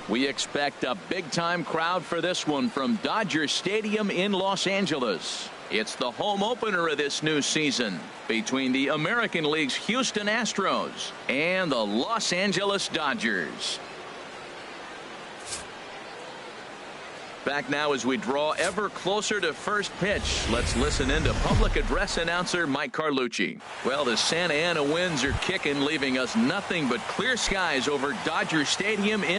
We expect a big-time crowd for this one from Dodger Stadium in Los Angeles. It's the home opener of this new season between the American League's Houston Astros and the Los Angeles Dodgers. Back now as we draw ever closer to first pitch. Let's listen in to public address announcer Mike Carlucci. Well, the Santa Ana winds are kicking, leaving us nothing but clear skies over Dodger Stadium in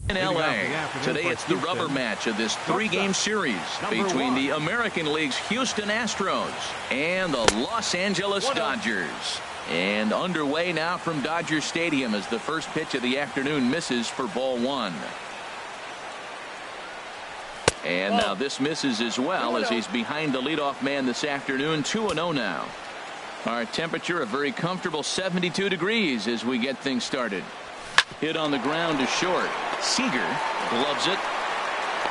L.A. Today it's the rubber match of this three-game series between the American League's Houston Astros and the Los Angeles Dodgers. And underway now from Dodger Stadium as the first pitch of the afternoon misses for ball one. And now this misses as well as he's behind the leadoff man this afternoon. 2-0 now. Our temperature a very comfortable 72 degrees as we get things started. Hit on the ground to short. Seager gloves it.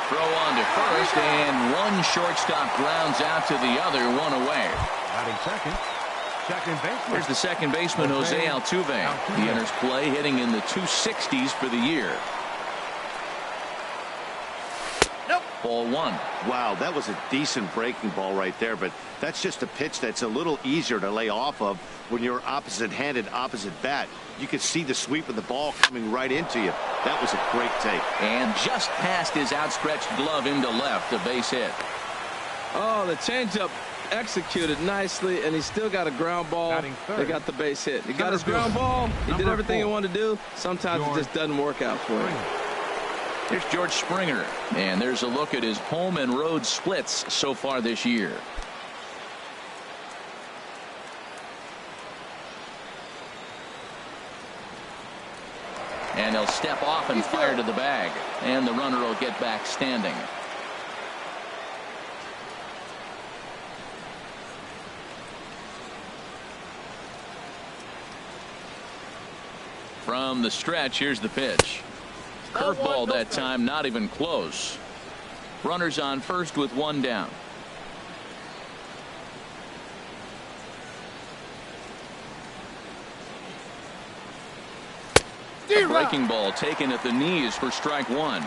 Throw on to first, and one shortstop grounds out to the other, one away. Batting second. Here's the second baseman, Jose Altuve. He enters play hitting in the 260s for the year. Ball one. Wow, that was a decent breaking ball right there, but that's just a pitch that's a little easier to lay off of when you're opposite-handed, opposite bat. You could see the sweep of the ball coming right into you. That was a great take. And just past his outstretched glove into left, a base hit. Oh, the changeup executed nicely, and he still got a ground ball. They got the base hit. He got his ground ball. He did everything he wanted to do. Sometimes it just doesn't work out for him. Here's George Springer, and there's a look at his home and road splits so far this year. And he'll step off and fire to the bag, and the runner will get back standing. From the stretch, here's the pitch. Curveball that time, not even close. Runners on first with one down. A breaking ball taken at the knees for strike one.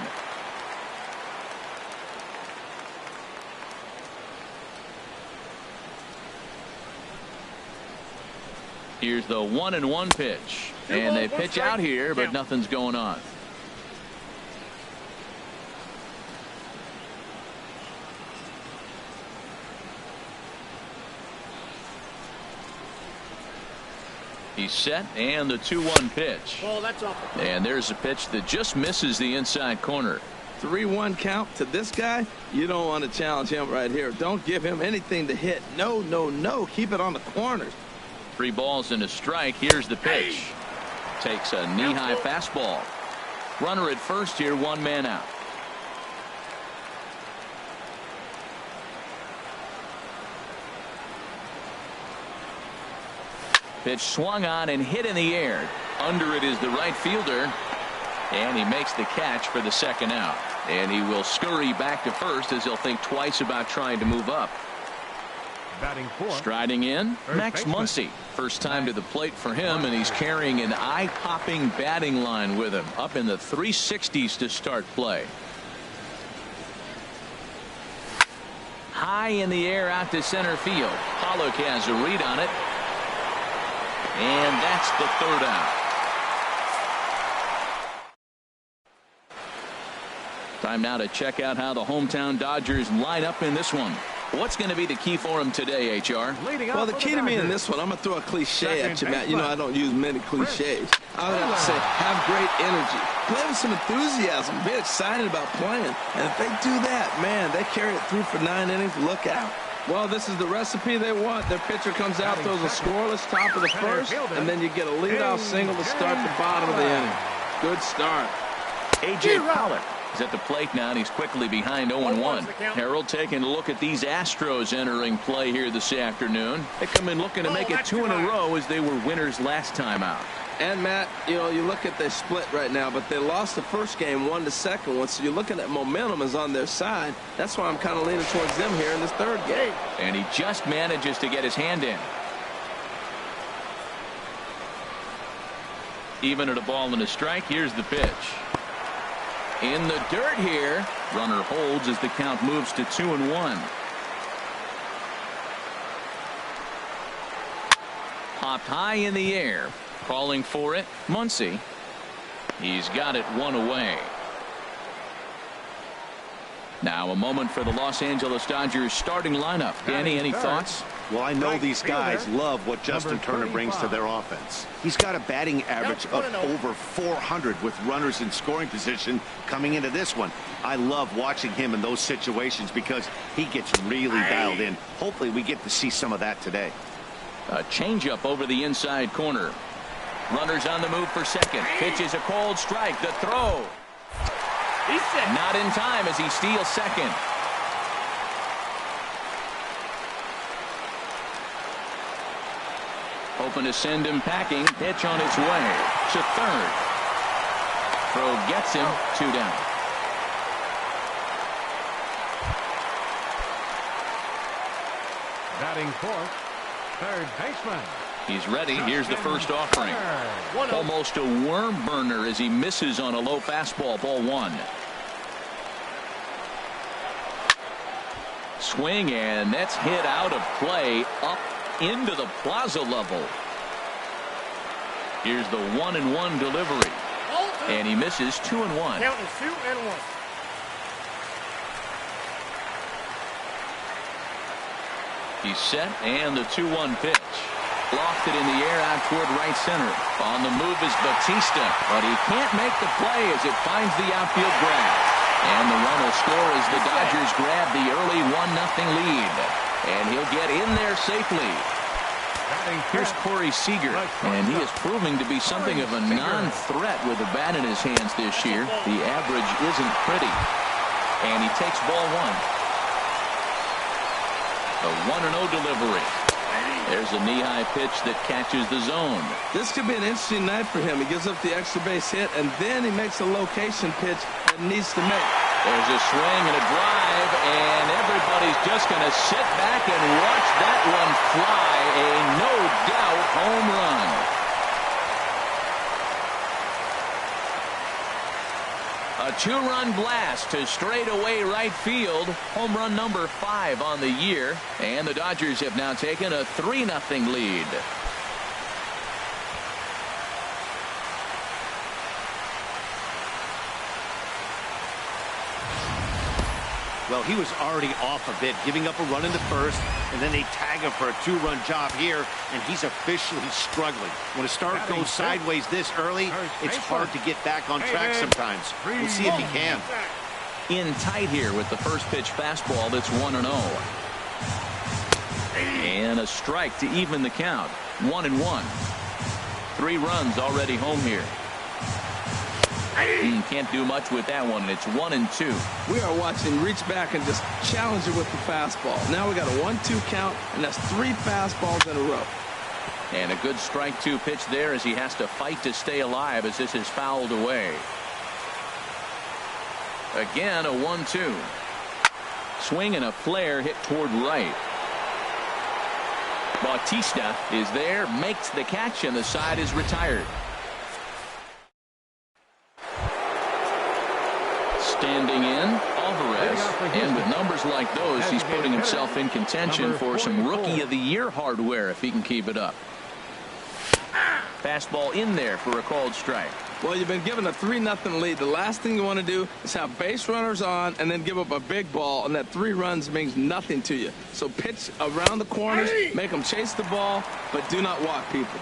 Here's the 1-1 pitch. And they pitch out here, but nothing's going on. He's set, and the 2-1 pitch. And there's a pitch that just misses the inside corner. 3-1 count to this guy. You don't want to challenge him right here. Don't give him anything to hit. No, no, no. Keep it on the corners. 3 balls and a strike. Here's the pitch. Takes a knee-high fastball. Runner at first here, one man out. Pitch swung on and hit in the air. Under it is the right fielder. And he makes the catch for the second out. And he will scurry back to first as he'll think twice about trying to move up. Striding in, Max Muncy. First time to the plate for him, and he's carrying an eye-popping batting line with him. Up in the 360s to start play. High in the air out to center field. Pollock has a read on it. And that's the third out. Time now to check out how the hometown Dodgers line up in this one. What's going to be the key for him today, HR? Well, the key to me in this one, I'm going to throw a cliche at you, Matt. You know I don't use many cliches. I would have to say have great energy. Play with some enthusiasm. Be excited about playing. And if they do that, man, they carry it through for 9 innings. Look out. Well, this is the recipe they want. Their pitcher comes out, throws a scoreless top of the first, and then you get a leadoff single to start the bottom of the inning. Good start. A.J. Pollock is at the plate now, and he's quickly behind 0-1. Harold taking a look at these Astros entering play here this afternoon. They come in looking to make it 2 in a row as they were winners last time out. And, Matt, you know, you look at their split right now, but they lost the first game, won the second one, so you're looking at momentum is on their side. That's why I'm kind of leaning towards them here in this third game. And he just manages to get his hand in. Even at a ball and a strike, here's the pitch. In the dirt here. Runner holds as the count moves to 2-1. Popped high in the air. Calling for it, Muncy. He's got it one away. Now a moment for the Los Angeles Dodgers starting lineup. Danny, any thoughts? Well, I know these guys love what Justin Turner brings to their offense. He's got a batting average of over 400 with runners in scoring position coming into this one. I love watching him in those situations because he gets really dialed in. Hopefully we get to see some of that today. A changeup over the inside corner. Runners on the move for second. Pitch is a cold strike. The throw. Not in time as he steals second. Hoping to send him packing. Pitch on its way to third. Throw gets him. 2 down. Batting fourth, third baseman. He's ready. Here's the first offering. Almost a worm burner as he misses on a low fastball. Ball 1. Swing, and that's hit out of play up into the plaza level. Here's the 1-1 delivery. And he misses. 2-1. Count is 2-1. He's set, and the 2-1 pitch. Lofted in the air out toward right center. On the move is Bautista, but he can't make the play as it finds the outfield grab. And the run will score as the Dodgers grab the early 1-0 lead. And he'll get in there safely. Here's Corey Seager, and he is proving to be something of a non-threat with a bat in his hands this year. The average isn't pretty. And he takes ball 1. A 1-0 delivery. There's a knee-high pitch that catches the zone. This could be an interesting night for him. He gives up the extra base hit, and then he makes a location pitch that he needs to make. There's a swing and a drive, and everybody's just going to sit back and watch that one fly. A no-doubt home run. A 2-run blast to straightaway right field. Home run number 5 on the year. And the Dodgers have now taken a 3-0 lead. Well, he was already off a bit, giving up a run in the first, and then they tag him for a 2-run job here, and he's officially struggling. When a start goes sideways this early, it's hard to get back on track sometimes. We'll see if he can. In tight here with the first pitch fastball that's 1-0. And a strike to even the count. 1-1. 3 runs already home here. Can't do much with that one. It's 1-2. We are watching reach back and just challenge it with the fastball. Now we got a 1-2 count, and that's 3 fastballs in a row. And a good strike 2 pitch there as he has to fight to stay alive as this is fouled away. Again, a 1-2. Swing and a flare hit toward right. Bautista is there, makes the catch, and the side is retired. Standing in, Alvarez. And with numbers like those, he's putting himself in contention for some Rookie of the Year hardware if he can keep it up. Fastball in there for a called strike. Well, you've been given a 3-0 lead. The last thing you want to do is have base runners on and then give up a big ball, and that 3 runs means nothing to you. So pitch around the corners, make them chase the ball, but do not walk people.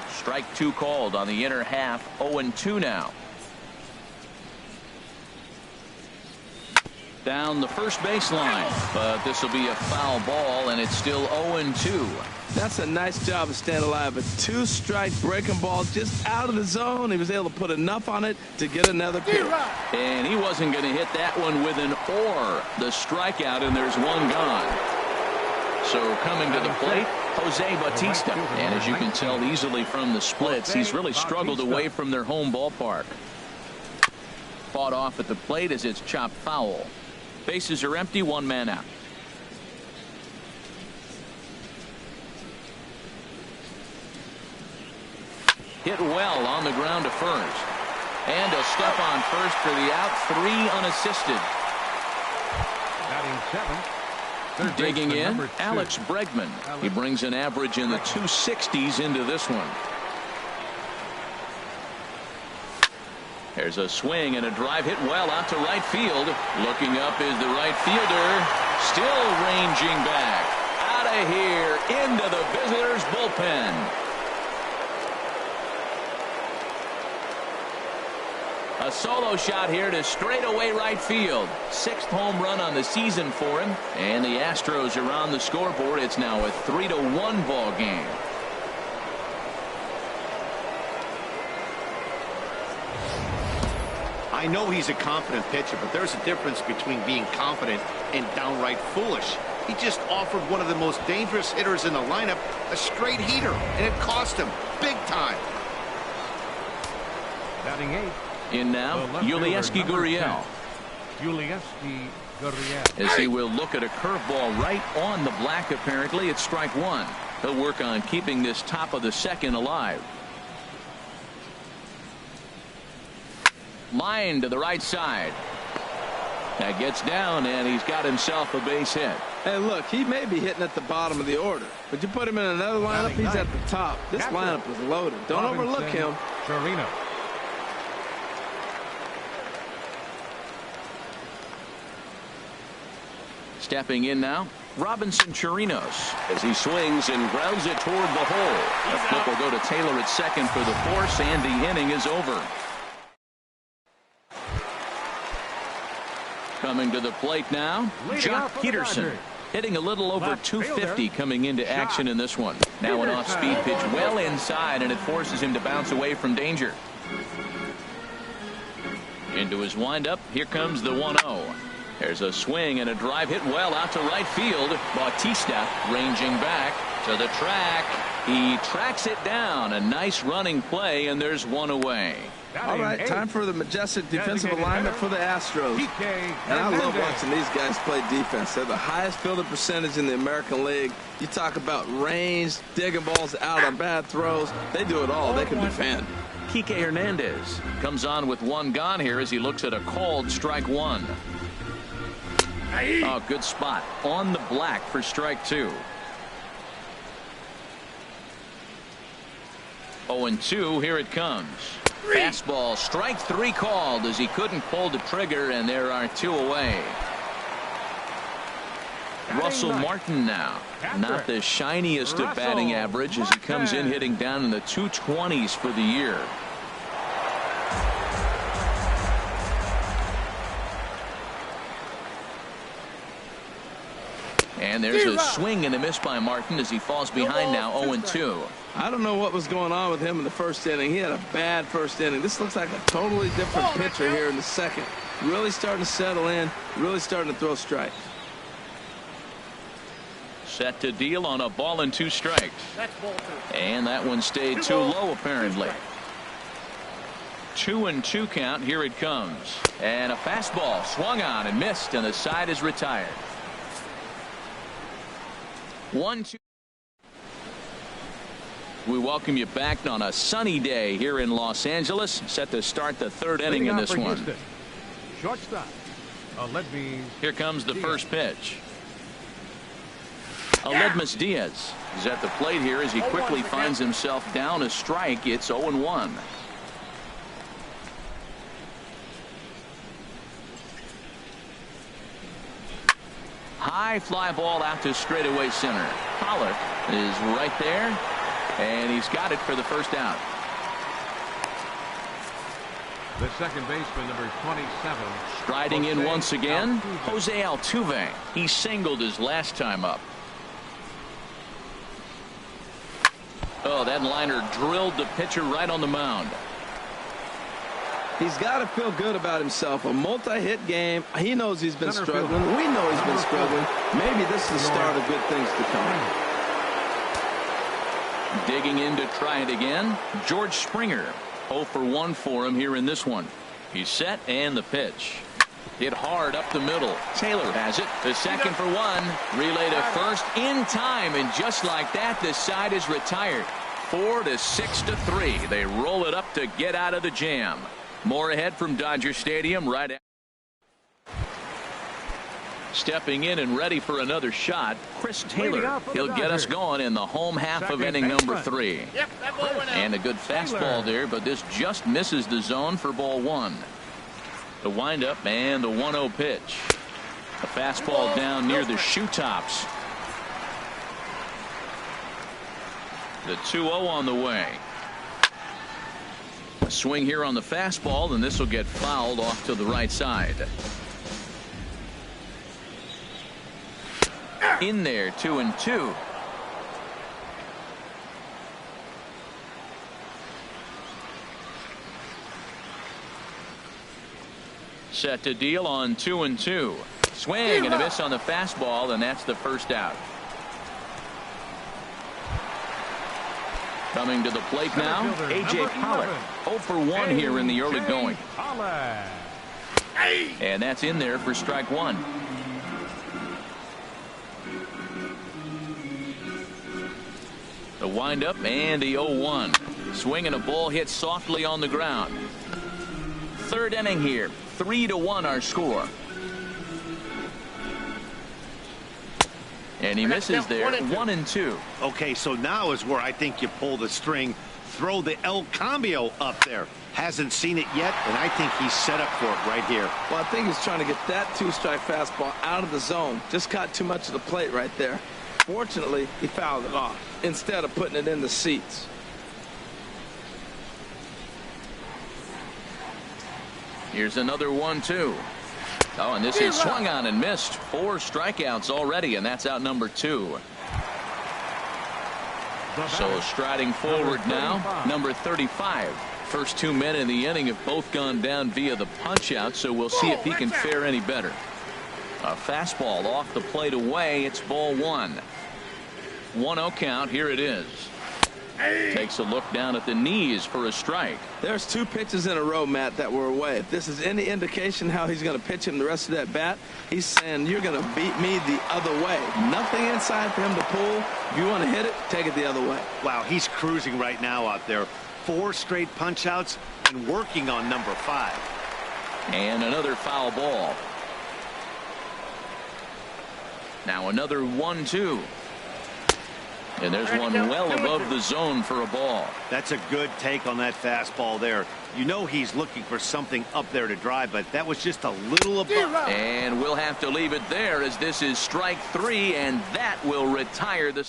Strike 2 called on the inner half. 0-2 now. Down the first baseline, but this will be a foul ball, and it's still 0-2. That's a nice job of staying alive. A 2-strike breaking ball just out of the zone. He was able to put enough on it to get another pitch. And he wasn't going to hit that one with an or. The strikeout, and there's one gone. So coming to the plate, Jose Bautista. And as you can tell easily from the splits, he's really struggled away from their home ballpark. Fought off at the plate as it's chopped foul. Bases are empty, 1 man out. hit well on the ground to first. And a step on first for the out, 3 unassisted. Batting 7th. Third Digging baseman, in, number 2. Alex Bregman. He brings an average in the 260s into this one. There's a swing and a drive hit well out to right field. Looking up is the right fielder. Still ranging back. Out of here into the visitors' bullpen. A solo shot here to straightaway right field. 6th home run on the season for him. And the Astros are on the scoreboard. It's now a 3-1 ball game. I know he's a confident pitcher, but there's a difference between being confident and downright foolish. He just offered one of the most dangerous hitters in the lineup a straight heater, and it cost him big time. Batting 8th. In now, Yulieski Gurriel. Yulieski Gurriel. As he will look at a curveball right on the black, apparently. It's strike 1. He'll work on keeping this top of the second alive. Line to the right side. That gets down, and he's got himself a base hit. Hey, look, he may be hitting at the bottom of the order, but you put him in another lineup, he's at the top. This lineup is loaded. Don't overlook him. Chirino. Stepping in now, Robinson Chirinos, as he swings and grounds it toward the hole. The flip will go to Taylor at second for the force, and the inning is over. Coming to the plate now, Jock Peterson, hitting a little over 250 coming into action in this one. Now an off-speed pitch well inside, and it forces him to bounce away from danger. Into his windup, here comes the 1-0. There's a swing and a drive hit well out to right field. Bautista ranging back to the track. He tracks it down. A nice running play, and there's one away. All right, time for the majestic defensive alignment for the Astros. And I love watching these guys play defense. They're the highest fielding percentage in the American League. You talk about range, digging balls out on bad throws. They do it all. They can defend. Kike Hernandez comes on with one gone here as he looks at a called strike 1. Oh, good spot on the black for strike 2. 0-2, here it comes. Fastball, strike 3 called as he couldn't pull the trigger, and there are 2 away. Russell Martin now. Not the shiniest of batting average as he comes in hitting down in the 220s for the year. And there's a swing and a miss by Martin as he falls behind now 0-2. I don't know what was going on with him in the first inning. He had a bad first inning. This looks like a totally different pitcher here in the second. Really starting to settle in, really starting to throw strikes. Set to deal on a ball and 2 strikes. And that one stayed too low apparently. 2-2 count. Here it comes. And a fastball swung on and missed, and the side is retired. 1-2. We welcome you back on a sunny day here in Los Angeles. Set to start the 3rd inning in this one. Shortstop. Here comes the first pitch. Aledmus Diaz is at the plate here as he quickly finds himself down a strike. It's 0-1. High fly ball out to straightaway center. Pollock is right there, and he's got it for the first out. The second baseman, number 27. Striding in once again, Jose Altuve. He singled his last time up. Oh, that liner drilled the pitcher right on the mound. He's got to feel good about himself. A multi-hit game. He knows he's been struggling. We know he's been struggling. Maybe this is the start of good things to come. Digging in to try it again, George Springer. 0 for 1 for him here in this one. He's set, and the pitch. Hit hard up the middle. Taylor has it. The second for 1. Relay to first in time, and just like that, the side is retired. 4 to 6-3. They roll it up to get out of the jam. More ahead from Dodger Stadium right after. Stepping in and ready for another shot, Chris Taylor. He'll get us going in the home half of inning number 3. And a good fastball there, but this just misses the zone for ball 1. The windup and the 1-0 pitch. A fastball down near the shoe tops. The 2-0 on the way. A swing here on the fastball, and this will get fouled off to the right side. In there, 2-2. Set to deal on 2-2. Swing and a miss on the fastball, and that's the first out. Coming to the plate now, A.J. Pollock. 0 for 1 here in the early going. And that's in there for strike 1. The windup and the 0-1. Swing and a ball hit softly on the ground. Third inning here. 3-1 our score. And he misses there. 1-2. Okay, so now is where I think you pull the string. Throw the El Cambio up there. Hasn't seen it yet, and I think he's set up for it right here. Well, I think he's trying to get that 2-strike fastball out of the zone. Just caught too much of the plate right there. Fortunately, he fouled it off instead of putting it in the seats. Here's another 1-2. Oh, and this is swung on and missed. 4 strikeouts already, and that's out number 2. So striding forward now, number 35. First 2 men in the inning have both gone down via the punch out, so we'll see if he can fare any better. A fastball off the plate away. It's ball 1. 1-0 count. Here it is. Takes a look down at the knees for a strike. There's 2 pitches in a row, Matt, that were away. If this is any indication how he's going to pitch him the rest of that bat, he's saying you're going to beat me the other way. Nothing inside for him to pull. If you want to hit it, take it the other way. Wow, he's cruising right now out there. 4 straight punch outs and working on number 5. And another foul ball. Now another 1-2. And there's one well above the zone for a ball. That's a good take on that fastball there. You know he's looking for something up there to drive, but that was just a little above. And we'll have to leave it there as this is strike 3, and that will retire the.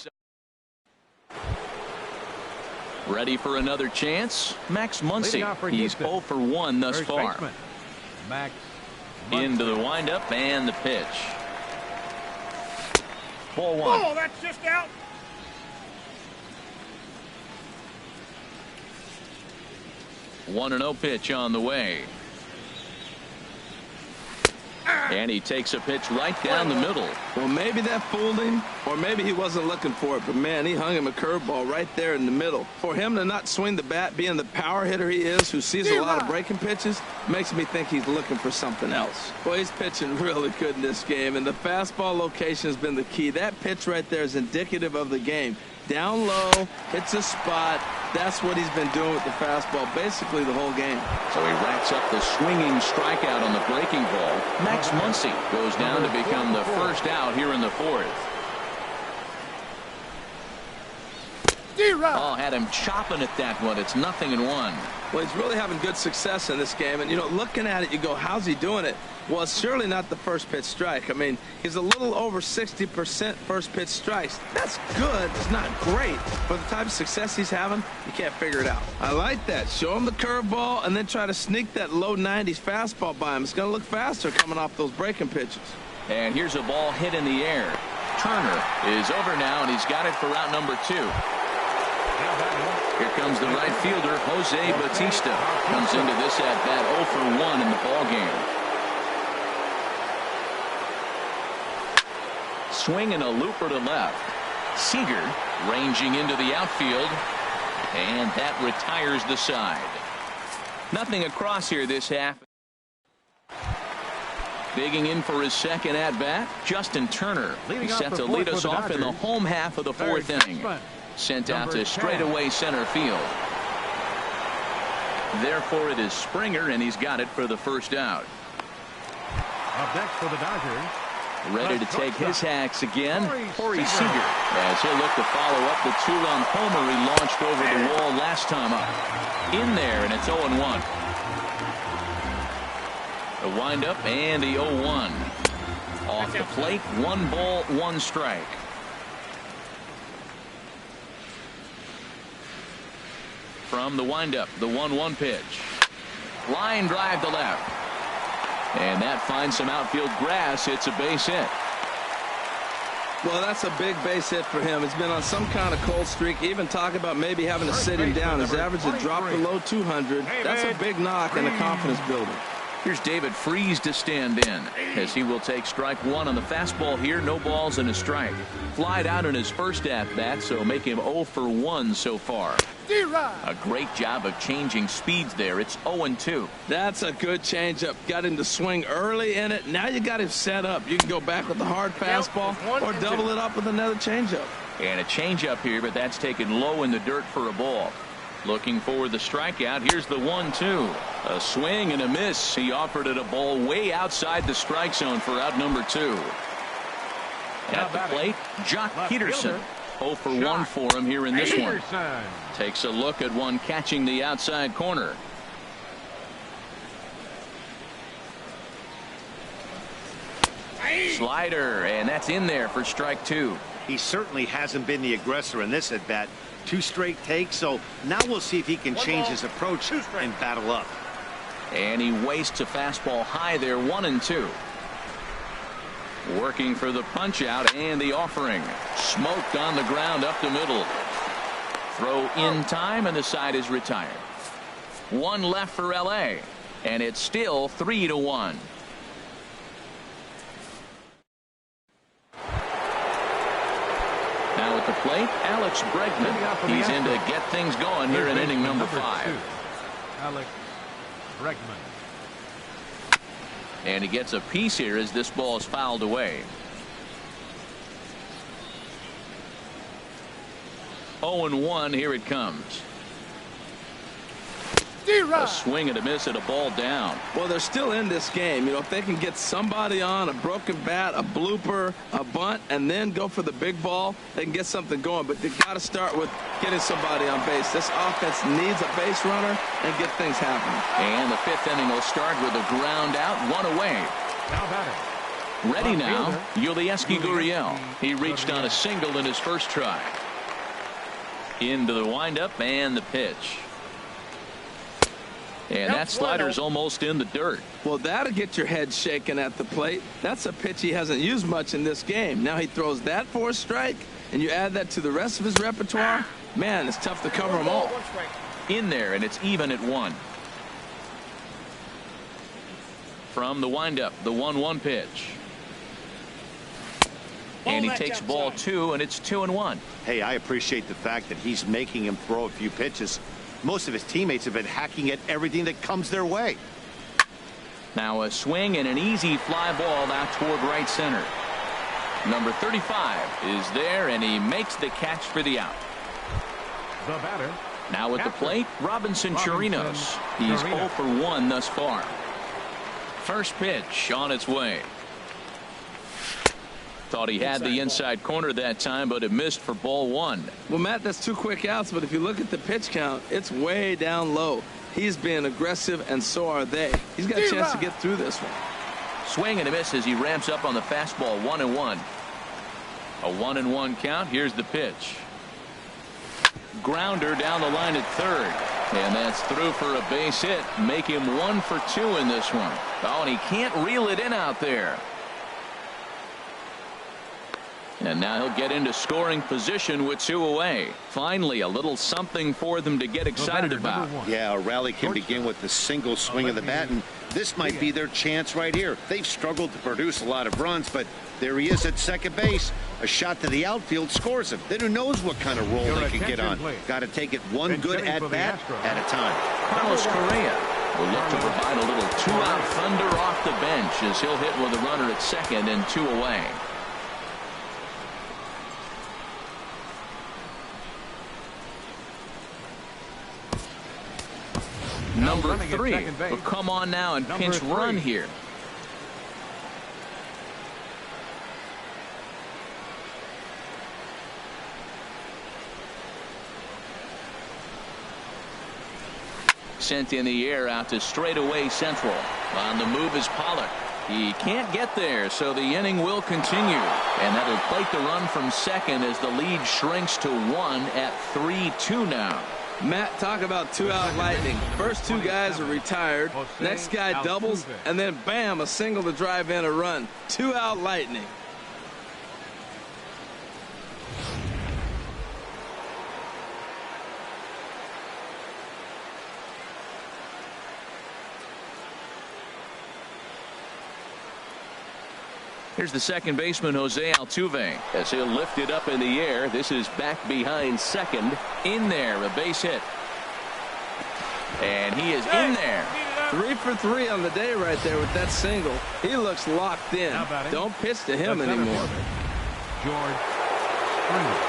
Ready for another chance? Max Muncy. He's 0 for 1 thus far. Max into the windup and the pitch. Ball 1. Oh, that's just out. One 1-0 pitch on the way. And he takes a pitch right down the middle. Well, maybe that fooled him, or maybe he wasn't looking for it. But, man, he hung him a curveball right there in the middle. For him to not swing the bat, being the power hitter he is, who sees a lot of breaking pitches, makes me think he's looking for something else. Well, he's pitching really good in this game, and the fastball location has been the key. That pitch right there is indicative of the game. Down low, hits a spot. That's what he's been doing with the fastball basically the whole game. So he racks up the swinging strikeout on the breaking ball. Max Muncy goes down to become the first out here in the 4th. Oh, had him chopping at that one. It's 0-1. Well, he's really having good success in this game. And, you know, looking at it, you go, how's he doing it? Well, it's surely not the first pitch strike. I mean, he's a little over 60% first pitch strikes. That's good. It's not great. For the type of success he's having, you can't figure it out. I like that. Show him the curveball and then try to sneak that low 90s fastball by him. It's going to look faster coming off those breaking pitches. And here's a ball hit in the air. Turner is over now, and he's got it for route number 2. Here comes the right fielder, Jose Bautista. Comes into this at-bat 0 for 1 in the ballgame. Swing and a looper to left. Seager ranging into the outfield, and that retires the side. Nothing across here this half. Digging in for his second at-bat, Justin Turner. He's set to lead us off in the home half of the 4th inning. Sent out to straightaway center field. Therefore, it is Springer, and he's got it for the first out. Up next for the Dodgers. Ready to take his hacks again, Corey Seager, as he'll look to follow up the two-run homer he launched over the wall last time up. In there, and it's 0-1. The windup and the 0-1. Off the plate, 1 ball, 1 strike. From the windup, the 1-1 pitch. Line drive to left. And that finds some outfield grass. It's a base hit. Well, that's a big base hit for him. He's been on some kind of cold streak. Even talking about maybe having to sit him down. His average has dropped below 200. That's a big knock and a confidence builder. Here's David Freese to stand in, as he will take strike 1 on the fastball here. No balls and a strike. Flied out in his first at-bat, so make him 0 for 1 so far. A great job of changing speeds there. It's 0-2. That's a good changeup. Got him to swing early in it. Now you got him set up. You can go back with the hard fastball or double it up with another changeup. And a changeup here, but that's taken low in the dirt for a ball. Looking for the strikeout. Here's the 1-2. A swing and a miss. He offered it a ball way outside the strike zone for out number 2. At the plate, Jock Peterson. 0 for 1 for him here in this one. Takes a look at one catching the outside corner. Slider, and that's in there for strike 2. He certainly hasn't been the aggressor in this at bat. 2 straight takes, so now we'll see if he can change his approach and battle up. And he wastes a fastball high there, 1-2. Working for the punch out and the offering. Smoked on the ground up the middle. Throw in time, and the side is retired. 1 left for LA, and it's still 3-1. Now at the plate, Alex Bregman. He's in to get things going here in inning number 5. Alex Bregman. And he gets a piece here as this ball is fouled away. 0-1, here it comes. A swing and a miss at a ball down. Well, they're still in this game. You know, if they can get somebody on, a broken bat, a blooper, a bunt, and then go for the big ball, they can get something going. But they've got to start with getting somebody on base. This offense needs a base runner and get things happening. And the 5th inning will start with a ground out, 1 away. Ready now, Yulieski Gurriel. He reached on a single in his first try. Into the windup and the pitch. And that slider's almost in the dirt. Well, that'll get your head shaken at the plate. That's a pitch he hasn't used much in this game. Now he throws that for a strike, and you add that to the rest of his repertoire. Man, it's tough to cover them all. In there, and it's even at 1. From the windup, the 1-1 pitch. And he takes ball 2, and it's 2-1. Hey, I appreciate the fact that he's making him throw a few pitches. Most of his teammates have been hacking at everything that comes their way. Now a swing and an easy fly ball out toward right center. Number 35 is there, and he makes the catch for the out. The batter. Now at the plate, Robinson Chirinos. He's 0 for 1 thus far. First pitch on its way. Thought he had the inside corner that time, but it missed for ball 1. Well, Matt, that's 2 quick outs, but if you look at the pitch count, it's way down low. He's being aggressive, and so are they. He's got a chance to get through this one. Swing and a miss as he ramps up on the fastball, 1-1. A 1-1 count. Here's the pitch. Grounder down the line at third. And that's through for a base hit. Make him 1 for 2 in this one. Oh, and he can't reel it in out there. And now he'll get into scoring position with 2 away. Finally, a little something for them to get excited about. Yeah, a rally can begin with the single swing of the bat, and this might be their chance right here. They've struggled to produce a lot of runs, but there he is at second base. A shot to the outfield scores him. Then who knows what kind of roll they can get on. Got to take it one good at-bat at a time. Carlos Correa will look to provide a little 2-out thunder off the bench as he'll hit with a runner at second and 2 away. Number 3 will come on now and pinch run here. Sent in the air out to straightaway central. On the move is Pollock. He can't get there, so the inning will continue. And that'll plate the run from second as the lead shrinks to 1 at 3-2 now. Matt, talk about two-out lightning. First two guys are retired. Next guy doubles, and then bam, a single to drive in a run. Two-out lightning. Here's the second baseman, Jose Altuve, as he'll lift it up in the air. This is back behind second. In there, a base hit. And he is in there. 3 for 3 on the day right there with that single. He looks locked in. Don't pitch to him anymore. George Springer.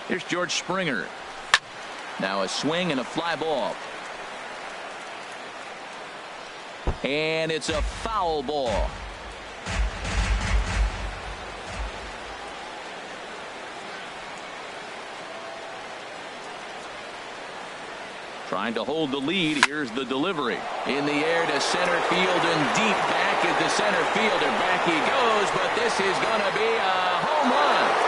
Here's George Springer. Now a swing and a fly ball. And it's a foul ball. Trying to hold the lead. Here's the delivery. In the air to center field and deep back at the center fielder. Back he goes, but this is going to be a home run.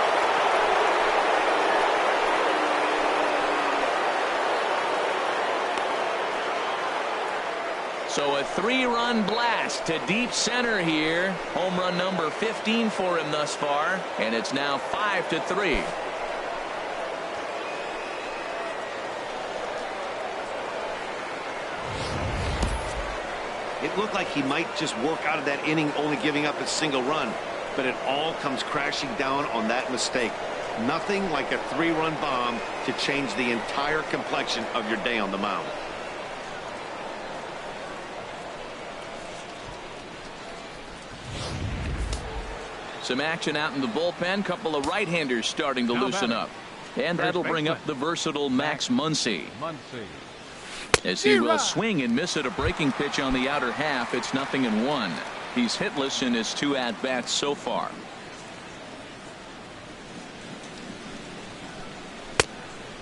So a 3-run blast to deep center here. Home run number 15 for him thus far. And it's now 5-3. It looked like he might just work out of that inning only giving up a single run. But it all comes crashing down on that mistake. Nothing like a 3-run bomb to change the entire complexion of your day on the mound. Some action out in the bullpen. Couple of right-handers starting to loosen up. And that'll bring up the versatile Max Muncy. As he will swing and miss at a breaking pitch on the outer half. It's 0-1. He's hitless in his 2 at-bats so far.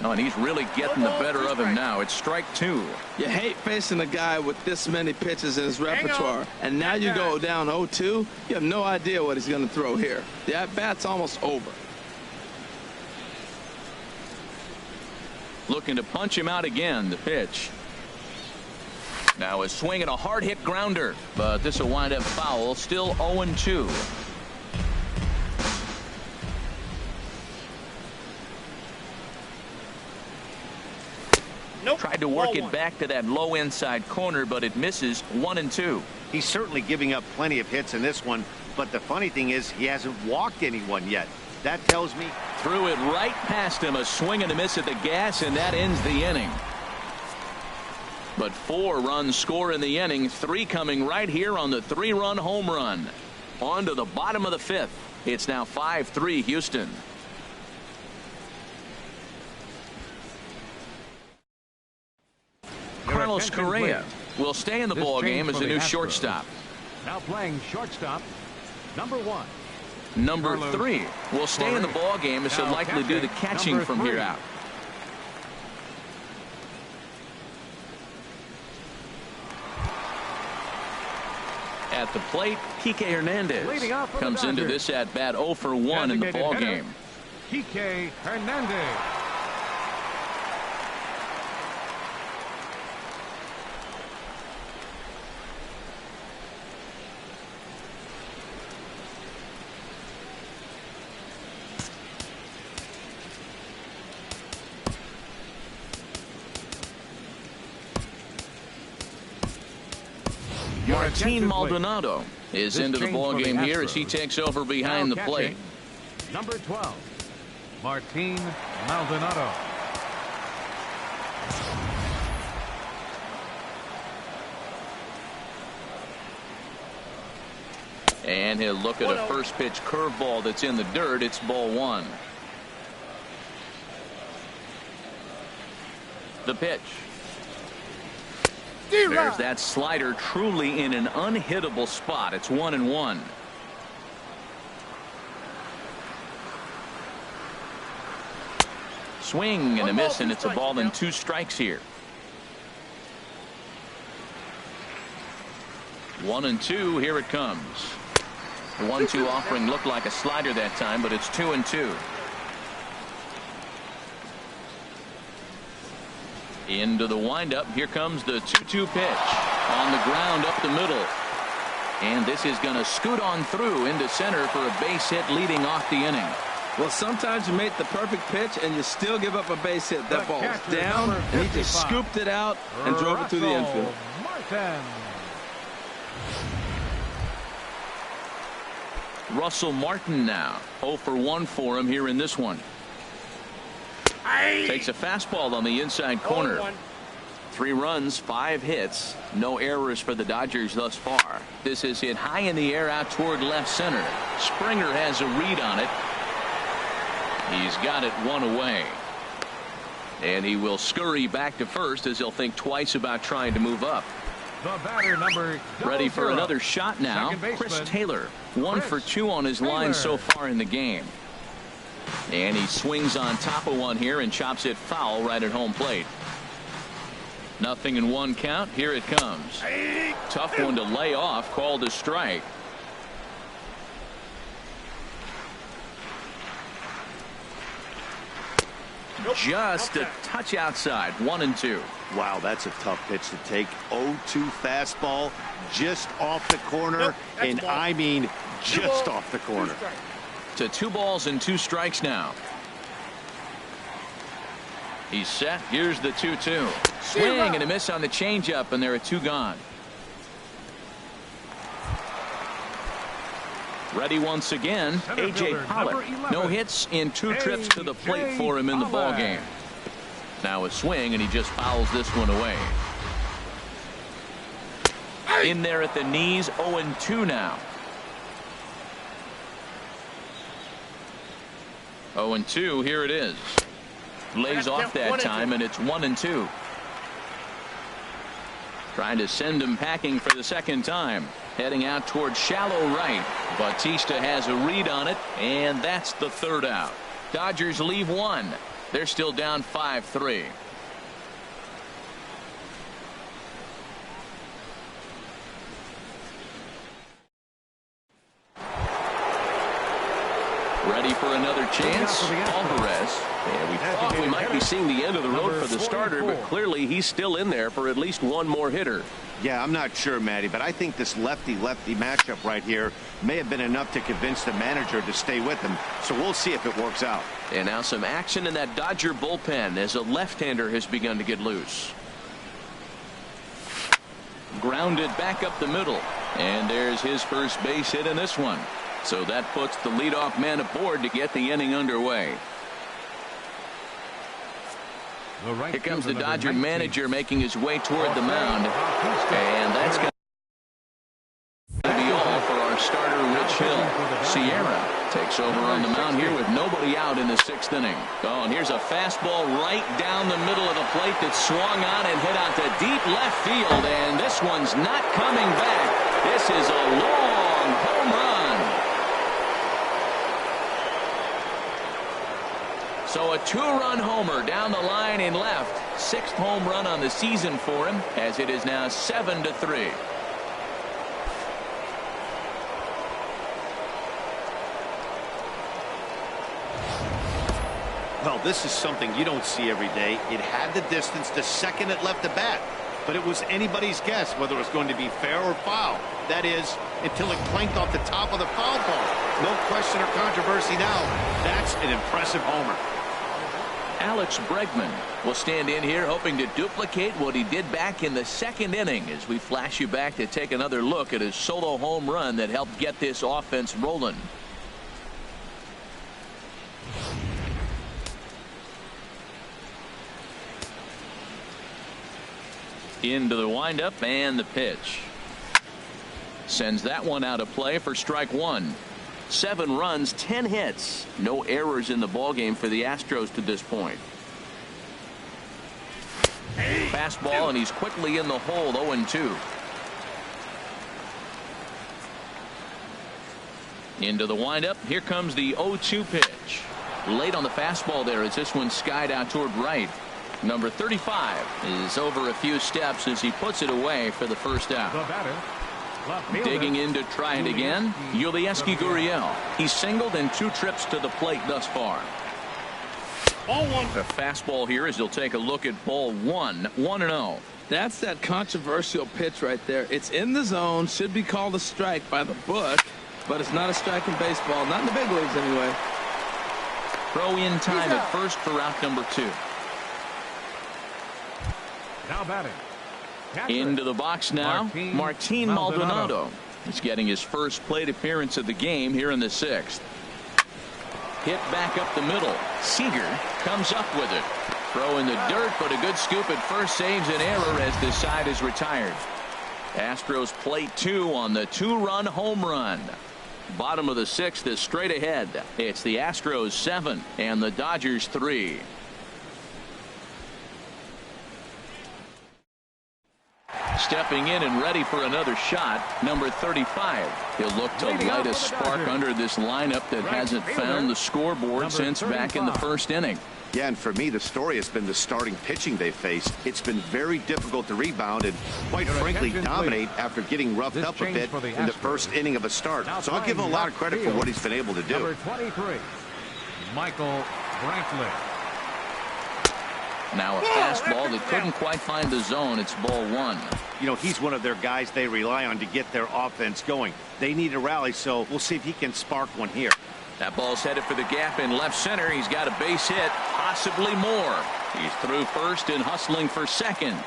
Oh, and he's really getting the better of him now. It's strike 2. You hate facing a guy with this many pitches in his repertoire, and now you go down 0-2. You have no idea what he's going to throw here. The at-bat's almost over. Looking to punch him out again. The pitch. Now a swing and a hard hit grounder, but this will wind up foul. Still 0-2. Tried to work it back to that low inside corner, but it misses. 1-2. He's certainly giving up plenty of hits in this one, but the funny thing is he hasn't walked anyone yet. That tells me threw it right past him. A swing and a miss at the gas, and that ends the inning. But 4 runs score in the inning. 3 coming right here on the 3-run home run. On to the bottom of the 5th. It's now 5-3 Houston. Carlos Correa will stay in the ball game as a new shortstop. Now playing shortstop, number 1. Number 3 will stay in the ball game as he'll likely do the catching from here out. At the plate, Kike Hernandez comes into this at bat 0 for 1 in the ball game. Kike Hernandez. Martin Maldonado is into the ball game here as he takes over behind the plate. Number 12, Martin Maldonado. And he'll look at a first pitch curveball that's in the dirt. It's ball one. The pitch. There's that slider, truly in an unhittable spot. It's 1-1. Swing and a miss, and it's a ball and 2 strikes here. 1-2. Here it comes. The 1-2 offering looked like a slider that time, but it's 2-2. Into the windup. Here comes the 2-2 pitch on the ground up the middle. And this is going to scoot on through into center for a base hit leading off the inning. Well, sometimes you make the perfect pitch and you still give up a base hit. That ball's down, and he just scooped it out and drove it through the infield. Russell Martin now 0 for 1 for him here in this one. Takes a fastball on the inside corner. 3 runs, 5 hits, no errors for the Dodgers thus far. This is hit high in the air out toward left center. Springer has a read on it. He's got it 1 away. And he will scurry back to first as he'll think twice about trying to move up. The batter, number ready for another shot now. Chris Taylor, 1 for 2 on his line so far in the game. And he swings on top of one here and chops it foul right at home plate. 0-1 count. Here it comes. Tough one to lay off, called a strike. Just a touch outside. 1-2. Wow, that's a tough pitch to take. 0-2 fastball just off the corner, and I mean just off the corner. To 2 balls and 2 strikes now. He's set. Here's the 2-2. Swing and a miss on the changeup, and there are 2 gone. Ready once again, A.J. Pollock. No hits in 2 trips to the plate for him in the ball game. Now a swing, and he just fouls this one away. In there at the knees, 0-2 now. 0-2, here it is. Lays off that time, and it's 1-2. Trying to send him packing for the second time. Heading out towards shallow right. Bautista has a read on it, and that's the 3rd out. Dodgers leave 1. They're still down 5-3. Ready for another chance. Alvarez. And we thought we might be seeing the end of the road for the starter, but clearly he's still in there for at least 1 more hitter. Yeah, I'm not sure, Matty, but I think this lefty-lefty matchup right here may have been enough to convince the manager to stay with him. So we'll see if it works out. And now some action in that Dodger bullpen as a left-hander has begun to get loose. Grounded back up the middle. And there's his first base hit in this one. So that puts the leadoff man aboard to get the inning underway. Here comes the Dodger manager making his way toward the mound. And that's going to be all for our starter, Rich Hill. Sierra takes over on the mound here with nobody out in the 6th inning. Oh, and here's a fastball right down the middle of the plate that swung on and hit out to deep left field. And this one's not coming back. This is a long home run. So a 2-run homer down the line in left. 6th home run on the season for him, as it is now 7-3. Well, this is something you don't see every day. It had the distance to second it left the bat, but it was anybody's guess whether it was going to be fair or foul. That is, until it clanked off the top of the foul ball. No question or controversy now. That's an impressive homer. Alex Bregman will stand in here hoping to duplicate what he did back in the 2nd inning as we flash you back to take another look at his solo home run that helped get this offense rolling. Into the windup and the pitch. Sends that one out of play for strike one. 7 runs, 10 hits. No errors in the ballgame for the Astros to this point. Fastball, and he's quickly in the hole, 0-2. Into the windup. Here comes the 0-2 pitch. Late on the fastball there as this one skied out toward right. Number 35 is over a few steps as he puts it away for the first out. The batter, left fielder, Digging in to try it again, Yulieski Gurriel. He's singled in 2 trips to the plate thus far. Ball one. A fastball here as he'll take a look at ball 1, 1-0. That's that controversial pitch right there. It's in the zone, should be called a strike by the book, but it's not a strike in baseball, not in the big leagues anyway. Throw in time at first for out number 2. now batting. Catcher, Into the box now, Martin Maldonado. He's getting his first plate appearance of the game here in the 6th. Hit back up the middle. Seager comes up with it. Throw in the dirt, but a good scoop at first saves an error as this side is retired. Astros plate 2 on the 2-run home run. Bottom of the 6th is straight ahead. It's the Astros 7 and the Dodgers 3. Stepping in and ready for another shot, number 35. He'll look to light a spark under this lineup that hasn't found the scoreboard since back in the first inning. Yeah, and for me, the story has been the starting pitching they faced. It's been very difficult to rebound and, quite frankly, dominate after getting roughed up a bit in the first inning of a start. So I'll give him a lot of credit for what he's been able to do. Number 23, Michael Brantley. Now a fastball that couldn't quite find the zone. It's ball 1. You know, he's one of their guys they rely on to get their offense going. They need a rally, so we'll see if he can spark one here. That ball's headed for the gap in left center. He's got a base hit, possibly more. He's through first and hustling for second.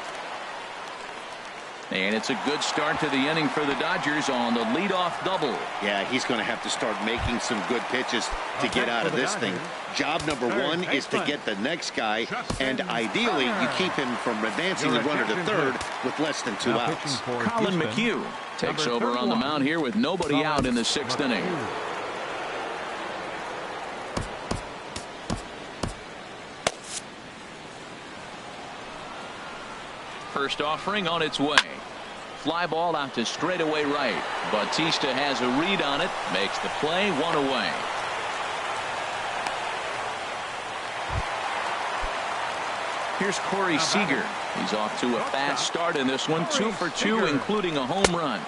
And it's a good start to the inning for the Dodgers on the leadoff double. Yeah, he's going to have to start making some good pitches to get out of this thing. Job number 1 is to get the next guy, and ideally you keep him from advancing the runner to third with less than 2 outs. Colin McHugh takes over on the mound here with nobody out in the 6th inning. First offering on its way. Fly ball out to straightaway right. Bautista has a read on it. Makes the play, 1 away. Here's Corey Seager. He's off to a fast start in this one. 2 for 2, including a home run.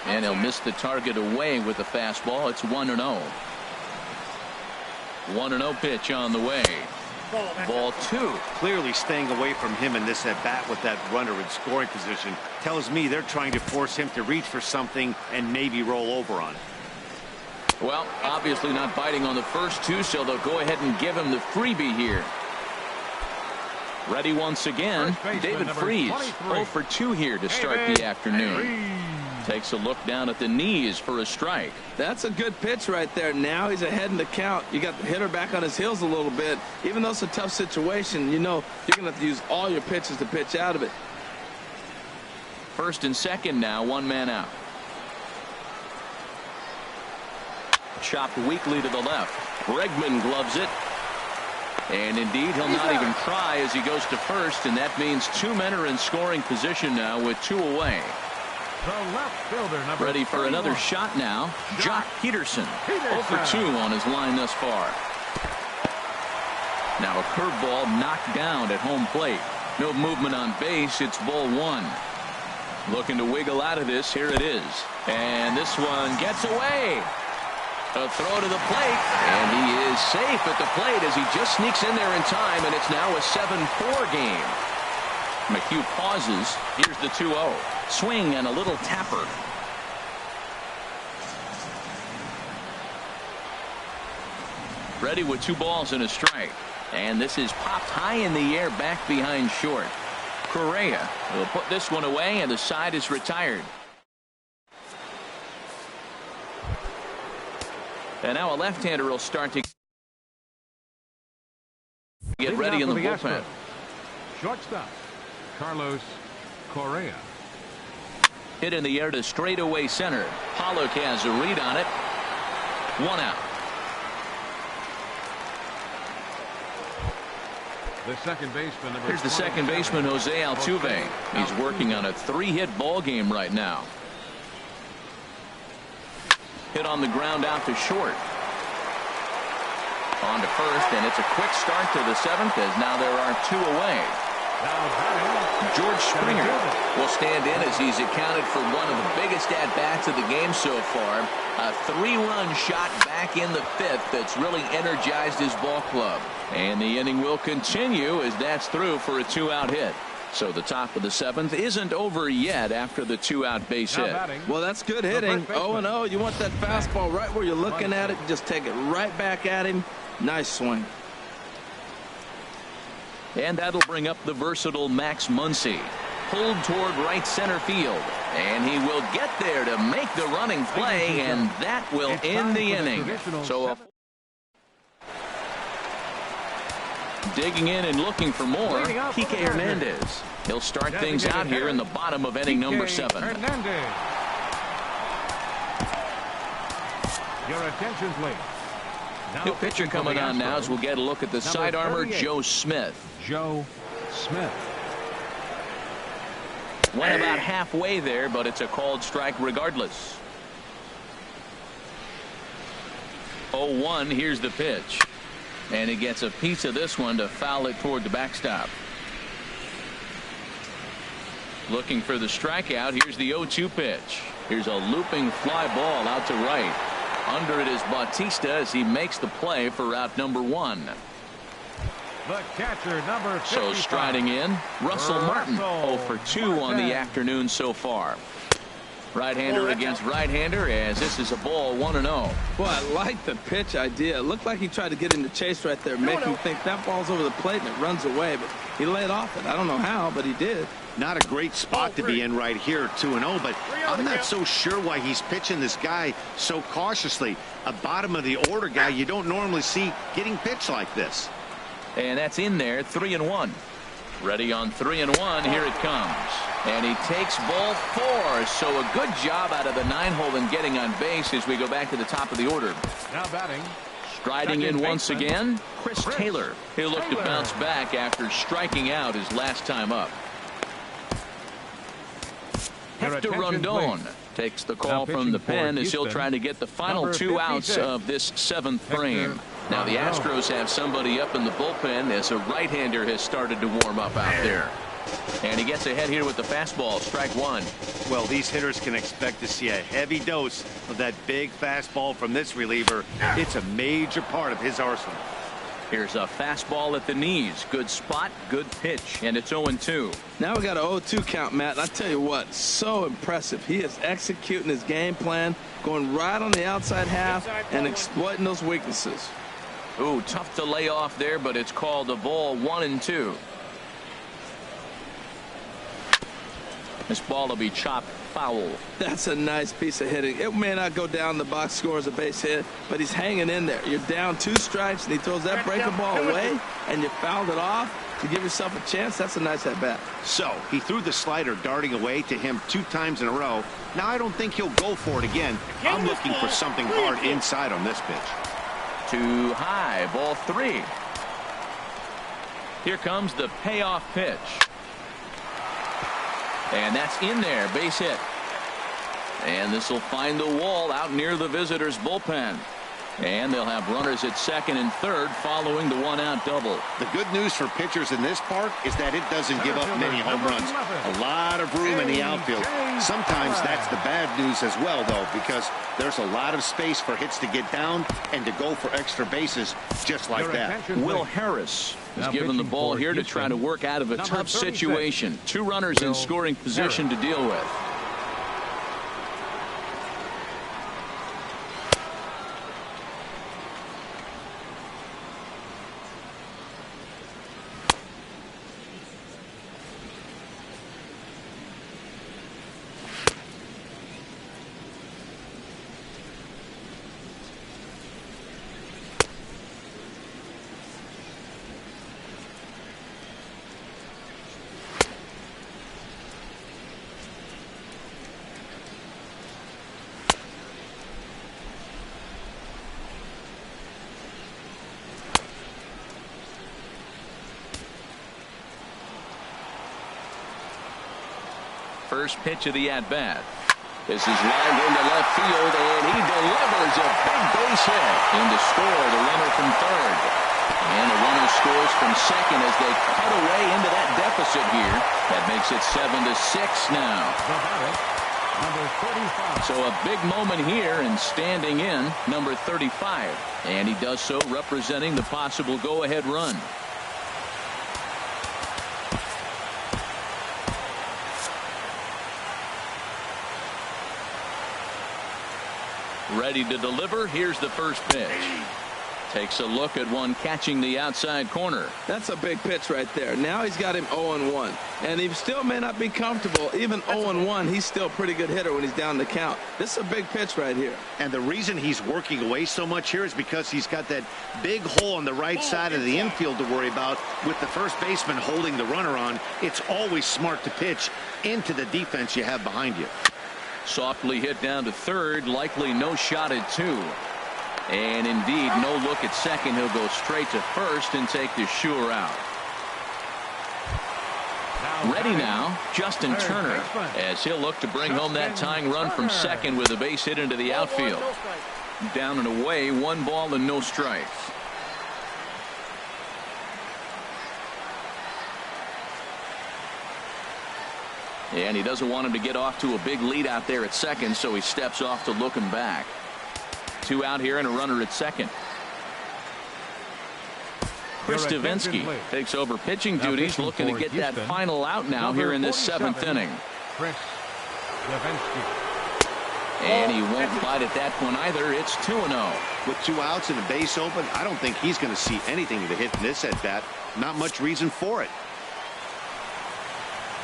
And he'll miss the target away with the fastball. It's 1-0. 1-0 pitch on the way. Ball 2. Clearly staying away from him in this at bat with that runner in scoring position tells me they're trying to force him to reach for something and maybe roll over on it. Well, obviously not biting on the first 2, so they'll go ahead and give him the freebie here. Ready once again, David Freese. 0 for 2 here to start the afternoon. Takes a look down at the knees for a strike. That's a good pitch right there. Now he's ahead in the count. You got the hitter back on his heels a little bit. Even though it's a tough situation, you know you're going to have to use all your pitches to pitch out of it. First and second now, 1 man out. Chopped weakly to the left. Bregman gloves it. And indeed, he'll not even try as he goes to first, and that means 2 men are in scoring position now with 2 away. The left fielder, number Ready for 31. another shot now. Jock Peterson. 0 for 2 on his line thus far. Now a curveball knocked down at home plate. No movement on base. It's ball 1. Looking to wiggle out of this. Here it is. And this one gets away. A throw to the plate. And he is safe at the plate as he just sneaks in there in time. And it's now a 7-4 game. McHugh pauses. Here's the 2-0. Swing and a little tapper. Ready with 2 balls and a strike. And this is popped high in the air back behind short. Correa will put this one away and the side is retired. And now a left-hander will start to get ready in the bullpen. Shortstop, Carlos Correa. Hit in the air to straightaway center. Pollock has a read on it. 1 out. The second baseman. Here's the second baseman, Jose Altuve. He's working on a 3-hit ball game right now. Hit on the ground out to short. On to first, and it's a quick start to the 7th as now there are 2 away. George Springer will stand in as he's accounted for one of the biggest at-bats of the game so far. A 3-run shot back in the 5th that's really energized his ball club. And the inning will continue as that's through for a 2-out hit. So the top of the 7th isn't over yet after the 2-out base hit. Well, that's good hitting. 0-0. You want that fastball right where you're looking at it. Just take it right back at him. Nice swing. And that'll bring up the versatile Max Muncy. Pulled toward right center field. And he will get there to make the running play, and that will end the inning. So digging in and looking for more, Kike Hernandez. He'll start things out here in the bottom of inning number 7. Your attention, please. New pitcher coming on now as we'll get a look at the side armor, Joe Smith. Joe Smith. Went about halfway there, but it's a called strike regardless. 0-1, here's the pitch. And he gets a piece of this one to foul it toward the backstop. Looking for the strikeout. Here's the 0-2 pitch. Here's a looping fly ball out to right. Under it is Bautista as he makes the play for out number 1. The catcher, number 55. So striding in, Russell Martin. 0 for 2 on the afternoon so far. Right-hander against right-hander as this is a ball 1-0. Boy, I like the pitch idea. It looked like he tried to get into chase right there, make him think that ball's over the plate and it runs away, but he laid off it. I don't know how, but he did. Not a great spot to be in right here, 2-0, but I'm not so sure why he's pitching this guy so cautiously. A bottom of the order guy you don't normally see getting pitched like this. And that's in there, 3-1. Ready on 3-1, here it comes. And he takes ball 4, so a good job out of the 9-hole in getting on base as we go back to the top of the order. Now batting. Striding in once again, Chris Taylor. He'll look to bounce back after striking out his last time up. Hector Rondon takes the call from the pen as he'll try to get the final 2 outs of this 7th frame. Now the Astros have somebody up in the bullpen as a right-hander has started to warm up out there. And he gets ahead here with the fastball, strike 1. Well, these hitters can expect to see a heavy dose of that big fastball from this reliever. It's a major part of his arsenal. Here's a fastball at the knees. Good spot, good pitch, and it's 0-2. Now we got an 0-2 count, Matt. And I tell you what, so impressive. He is executing his game plan, going right on the outside half and exploiting those weaknesses. Ooh, tough to lay off there, but it's called a ball 1-2. This ball will be chopped foul. That's a nice piece of hitting. It may not go down the box score as a base hit, but he's hanging in there. You're down 2 strikes, and he throws that breaking ball away, and you fouled it off to give yourself a chance. That's a nice at-bat. So he threw the slider darting away to him 2 times in a row. Now I don't think he'll go for it again. I'm looking for something hard inside on this pitch. Too high, ball 3. Here comes the payoff pitch. And that's in there, base hit. And this will find the wall out near the visitors' bullpen. And they'll have runners at second and third following the 1-out double. The good news for pitchers in this park is that it doesn't give up many home runs. A lot of room in the outfield. Sometimes that's the bad news as well, though, because there's a lot of space for hits to get down and to go for extra bases just like that. Will Harris is given the ball here to try to work out of a tough situation. 2 runners in scoring position to deal with. First pitch of the at-bat. This is lined into left field, and he delivers a big base hit in to score the runner from third. And the runner scores from second as they cut away into that deficit here. That makes it 7-6 now. Number 35. So a big moment here, and standing in, number 35. And he does so representing the possible go-ahead run. Ready to deliver. Here's the first pitch. Takes a look at one catching the outside corner. That's a big pitch right there. Now he's got him 0-1. And he still may not be comfortable. Even 0-1, he's still a pretty good hitter when he's down the count. This is a big pitch right here. And the reason he's working away so much here is because he's got that big hole on the right side of the infield to worry about. With the first baseman holding the runner on, it's always smart to pitch into the defense you have behind you. Softly hit down to third. Likely no shot at two. And indeed, no look at second. He'll go straight to first and take the sure out. Ready now, Justin Turner, as he'll look to bring home that tying run from second with a base hit into the outfield. Down and away, 1 ball and no strikes. And he doesn't want him to get off to a big lead out there at second, so he steps off to look him back. 2 out here and a runner at second. Chris Davinsky takes over pitching duties, looking to get that final out now here in this 7th inning. Chris Davinsky. And he won't bite at that one either. It's 2-0. With 2 outs and a base open, I don't think he's going to see anything to hit in this at bat. Not much reason for it.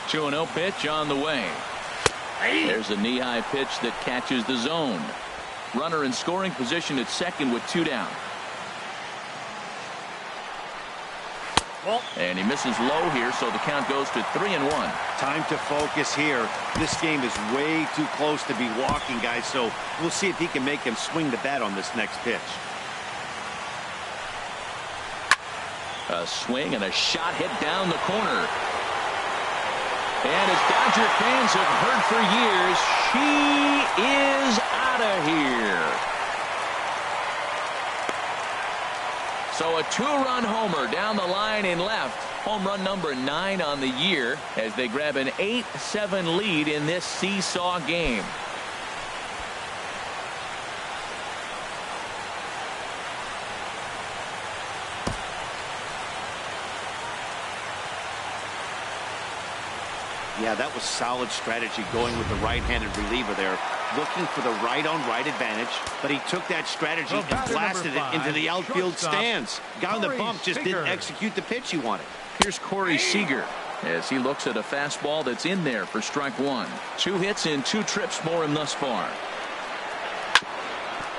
2-0 pitch on the way. There's a knee-high pitch that catches the zone. Runner in scoring position at second with 2 down. And he misses low here, so the count goes to 3-1. Time to focus here. This game is way too close to be walking, guys, so we'll see if he can make him swing the bat on this next pitch. A swing and a shot hit down the corner. And as Dodger fans have heard for years, she is out of here. So a 2-run homer down the line in left. Home run number 9 on the year as they grab an 8-7 lead in this seesaw game. Yeah, that was solid strategy going with the right-handed reliever there. Looking for the right-on-right advantage, but he took that strategy and blasted it into the outfield stands. Guy on the bump just didn't execute the pitch he wanted. Here's Corey Seager as he looks at a fastball that's in there for strike 1. 2 hits in 2 trips for him thus far.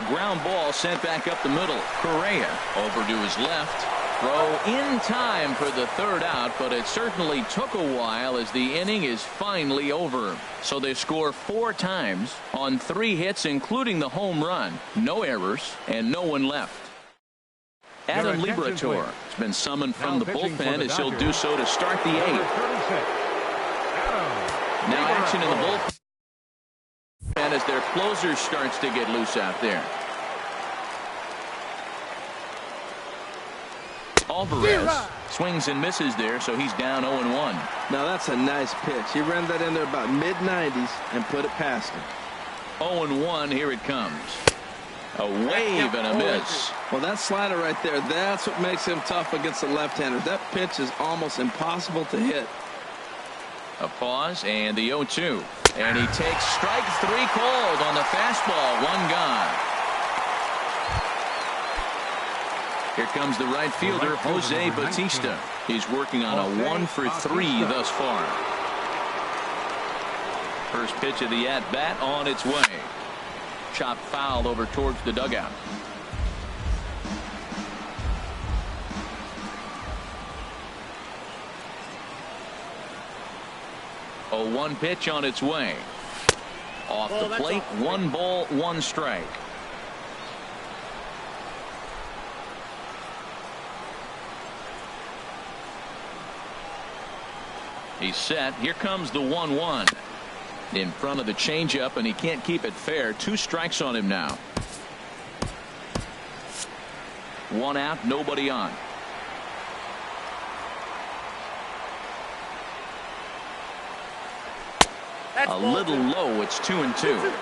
Ground ball sent back up the middle. Correa over to his left. Throw in time for the 3rd out, but it certainly took a while as the inning is finally over. So they score 4 times on 3 hits, including the home run. No errors and no one left. Adam Liberatore has been summoned from the bullpen as he'll do so to start the 8th. Now action in the bullpen as their closer starts to get loose out there. Alvarez swings and misses there, so he's down 0-1. Now that's a nice pitch. He ran that in there about mid-90s and put it past him. 0-1, here it comes. A wave and a miss. Well, that slider right there, that's what makes him tough against the left-handers. That pitch is almost impossible to hit. A pause and the 0-2. And he takes strike 3 called on the fastball. 1 gone. Here comes the right fielder, Jose Bautista. He's working on a 1 for 3 thus far. First pitch of the at-bat on its way. Chop foul over towards the dugout. A 1 pitch on its way. Off the plate, 1 ball, 1 strike. He's set. Here comes the 1-1. In front of the changeup, and he can't keep it fair. 2 strikes on him now. 1 out, nobody on. A little low. It's 2-2.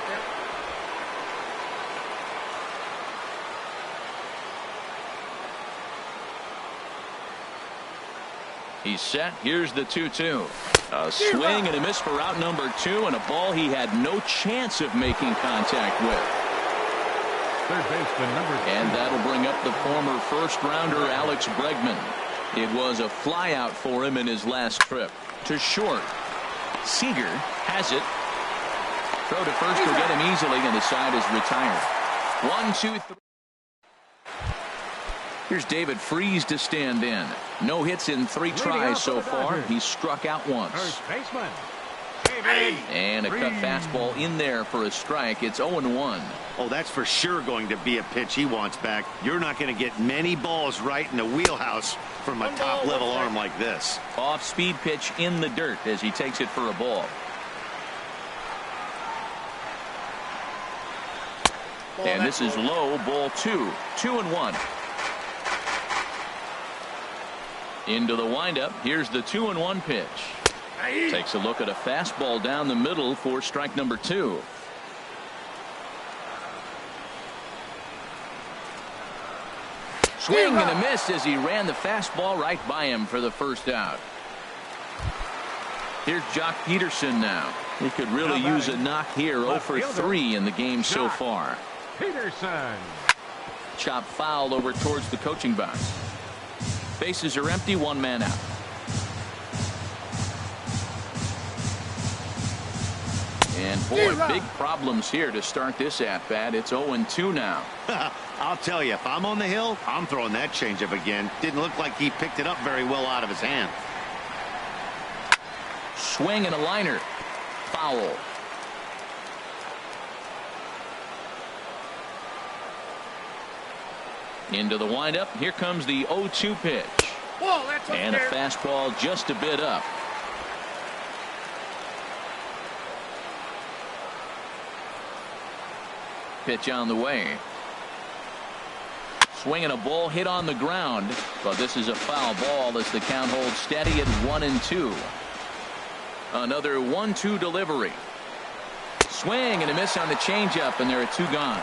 He's set. Here's the 2-2. A swing and a miss for out number 2, and a ball he had no chance of making contact with. Third baseman number 2. And that'll bring up the former first-rounder Alex Bregman. It was a flyout for him in his last trip. To short. Seager has it. Throw to first will get him easily, and the side is retired. 1, 2, 3. Here's David Freese to stand in. No hits in 3 tries so far. He's struck out once. First baseman. And a cut fastball in there for a strike. It's 0-1. Oh, that's for sure going to be a pitch he wants back. You're not going to get many balls right in the wheelhouse from a top-level arm like this. Off-speed pitch in the dirt as he takes it for a ball. And this is low, ball 2. 2-1. Into the windup. Here's the 2-1 pitch. Takes a look at a fastball down the middle for strike number 2. Swing and a miss as he ran the fastball right by him for the first out. Here's Jock Peterson now. He could really use a knock here. 0 for 3 in the game so far. Peterson. Chop foul over towards the coaching box. Bases are empty. 1 man out. And boy, big problems here to start this at bat. It's 0-2 now. I'll tell you, if I'm on the hill, I'm throwing that changeup again. Didn't look like he picked it up very well out of his hand. Swing and a liner. Foul. Into the windup. Here comes the 0-2 pitch. And a fastball just a bit up. Pitch on the way. Swing and a ball hit on the ground, but this is a foul ball as the count holds steady at 1-2. Another 1-2 delivery. Swing and a miss on the changeup, and there are 2 gone.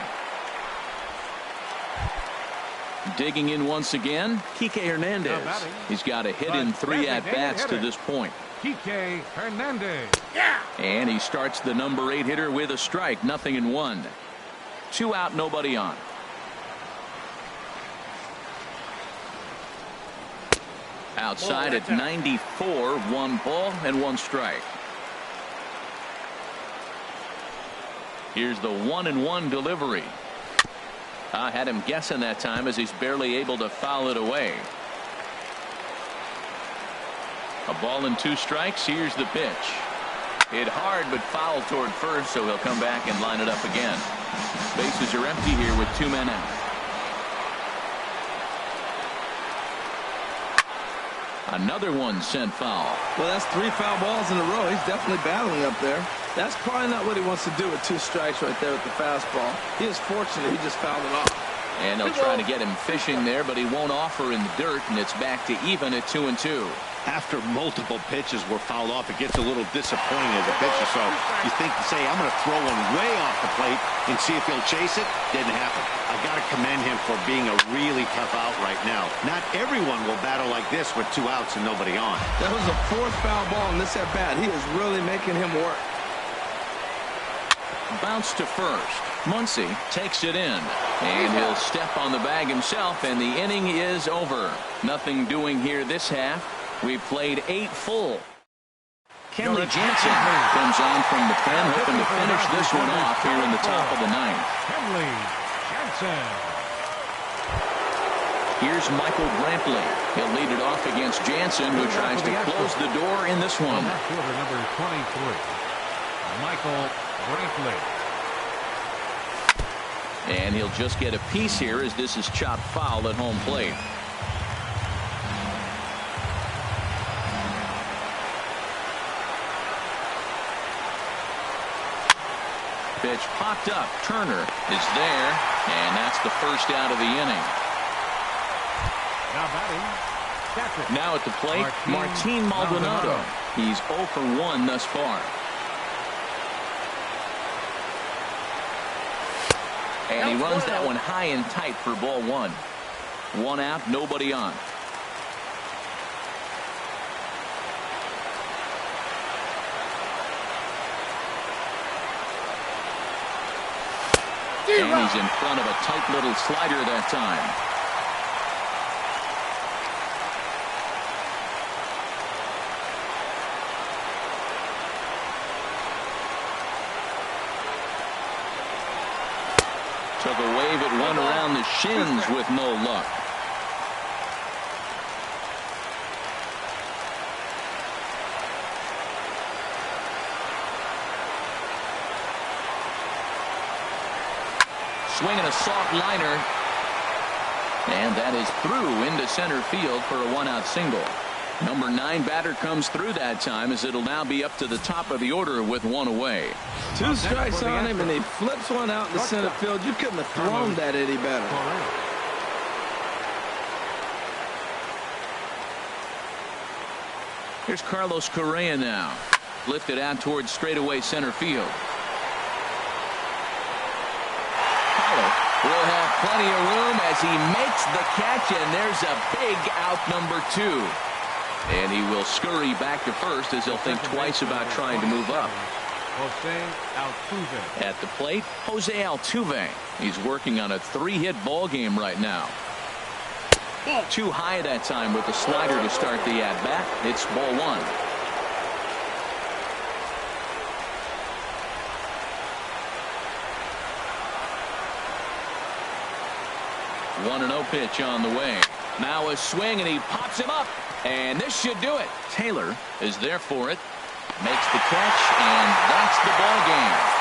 Digging in once again, Kike Hernandez. He's got a hit in 3 at-bats to this point. Kike Hernandez. And he starts the number 8 hitter with a strike. 0-1. 2 out, nobody on. Outside at 94, 1 ball and 1 strike. Here's the 1-1 delivery. I had him guessing that time as he's barely able to foul it away. A ball and 2 strikes. Here's the pitch. Hit hard but foul toward first, so he'll come back and line it up again. Bases are empty here with 2 men out. Another one sent foul. Well, that's 3 foul balls in a row. He's definitely battling up there. That's probably not what he wants to do with 2 strikes right there with the fastball. He is fortunate he just fouled it off. And they'll try to get him fishing there, but he won't offer in the dirt, and it's back to even at 2-2. After multiple pitches were fouled off, it gets a little disappointing as a pitcher. So you think to say, I'm going to throw one way off the plate and see if he'll chase it. Didn't happen. I got to commend him for being a really tough out right now. Not everyone will battle like this with 2 outs and nobody on. That was the 4th foul ball in this at bat. He is really making him work. Bounce to first. Muncy takes it in, and he'll step on the bag himself, and the inning is over. Nothing doing here this half. We've played 8 full. Kenley Jansen comes on from the pen, hoping to finish this one off here in the top of the 9th. Kenley Jansen. Here's Michael Brantley. He'll lead it off against Jansen, who tries to close the door in this one. Fielder number 23, Michael Brantley. And he'll just get a piece here as this is chopped foul at home plate. pitch popped up. Turner is there, and that's the first out of the inning. Now batting, catcher. Now at the plate, Martin Maldonado. He's 0 for 1 thus far. And he runs that one high and tight for ball 1. 1 out, nobody on. And he's in front of a tight little slider that time. Took a wave at one around the shins with no luck. Swinging a soft liner. And that is through into center field for a 1-out single. Number 9 batter comes through that time, as it'll now be up to the top of the order with 1 away. 2 strikes on him, and he flips one out in the center field. You couldn't have thrown that any better. Here's Carlos Correa now. Lifted out towards straightaway center field. Will have plenty of room as he makes the catch, and there's a big out number 2. And he will scurry back to first, as he'll think twice about trying to move up. At the plate, Jose Altuve. He's working on a 3-hit ball game right now. Too high that time with the slider to start the at-bat. It's ball 1. 1-0 pitch on the way. Now a swing, and he pops him up, and this should do it. Taylor is there for it, makes the catch, and that's the ball game.